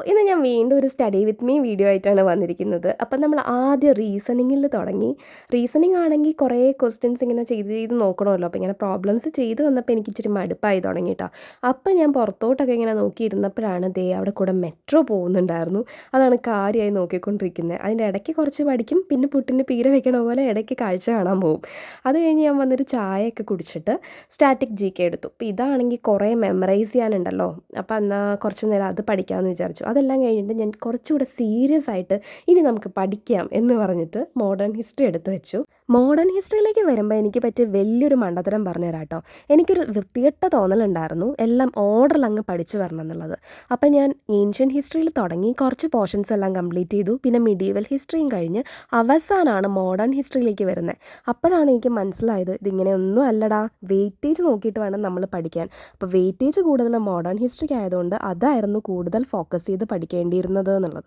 ഇന്ന് ഞാൻ വീണ്ടും ഒരു സ്റ്റഡി വിത്ത് മീ വീഡിയോ ആയിട്ടാണ് വന്നിരിക്കുന്നത്. അപ്പം നമ്മൾ ആദ്യം റീസണിങ്ങിൽ തുടങ്ങി. റീസണിംഗ് ആണെങ്കിൽ കുറേ ക്വസ്റ്റ്യൻസ് ഇങ്ങനെ ചെയ്ത് ചെയ്ത് നോക്കണമല്ലോ. അപ്പോൾ ഇങ്ങനെ പ്രോബ്ലംസ് ചെയ്ത് വന്നപ്പോൾ എനിക്ക് ഇച്ചിരി മടുപ്പായി തുടങ്ങി ട്ടോ. അപ്പം ഞാൻ പുറത്തോട്ടൊക്കെ ഇങ്ങനെ നോക്കിയിരുന്നപ്പോഴാണ് ദേ അവിടെ കൂടെ മെട്രോ പോകുന്നുണ്ടായിരുന്നു. അതാണ് കാര്യമായി നോക്കിക്കൊണ്ടിരിക്കുന്നത്. അതിൻ്റെ ഇടയ്ക്ക് കുറച്ച് പഠിക്കും, പിന്നെ പുട്ടിന് പീര വെക്കണ പോലെ ഇടയ്ക്ക് കാഴ്ച കാണാൻ പോകും. അത് കഴിഞ്ഞ് ഞാൻ വന്നൊരു ചായയൊക്കെ കുടിച്ചിട്ട് സ്റ്റാറ്റിക് GK എടുത്തു. അപ്പോൾ ഇതാണെങ്കിൽ കുറേ മെമ്മറൈസ് ചെയ്യാനുണ്ടല്ലോ. അപ്പോൾ എന്നാൽ കുറച്ച് നേരം അത് പഠിക്കാമെന്ന് വിചാരിച്ചു. അതെല്ലാം കഴിഞ്ഞിട്ട് ഞാൻ കുറച്ചുകൂടെ സീരിയസ് ആയിട്ട് ഇനി നമുക്ക് പഠിക്കാം എന്ന് പറഞ്ഞിട്ട് മോഡേൺ ഹിസ്റ്ററി എടുത്ത് വെച്ചു. മോഡേൺ ഹിസ്റ്ററിയിലേക്ക് വരുമ്പോൾ എനിക്ക് പറ്റിയ വലിയൊരു മണ്ടത്തരം പറഞ്ഞു തരാം കേട്ടോ. എനിക്കൊരു വൃത്തികെട്ട തോന്നലുണ്ടായിരുന്നു എല്ലാം ഓർഡറിൽ അങ്ങ് പഠിച്ചു വരണം എന്നുള്ളത്. അപ്പം ഞാൻ ഏൻഷ്യൻ ഹിസ്റ്ററിയിൽ തുടങ്ങി കുറച്ച് പോർഷൻസ് എല്ലാം കംപ്ലീറ്റ് ചെയ്തു. പിന്നെ മിഡീവൽ ഹിസ്റ്ററിയും കഴിഞ്ഞ് അവസാനമാണ് മോഡേൺ ഹിസ്റ്ററിയിലേക്ക് വരുന്നത്. അപ്പോഴാണ് എനിക്ക് മനസ്സിലായത് ഇതിങ്ങനെയൊന്നും അല്ലടാ, വെയിറ്റേജ് നോക്കിയിട്ട് വേണം നമ്മൾ പഠിക്കാൻ. അപ്പോൾ വെയിറ്റേജ് കൂടുതൽ മോഡേൺ ഹിസ്റ്ററിക്ക് ആയതുകൊണ്ട് അതായിരുന്നു കൂടുതൽ ഫോക്കസ് ചെയ്ത് പഠിക്കേണ്ടിയിരുന്നത് എന്നുള്ളത്.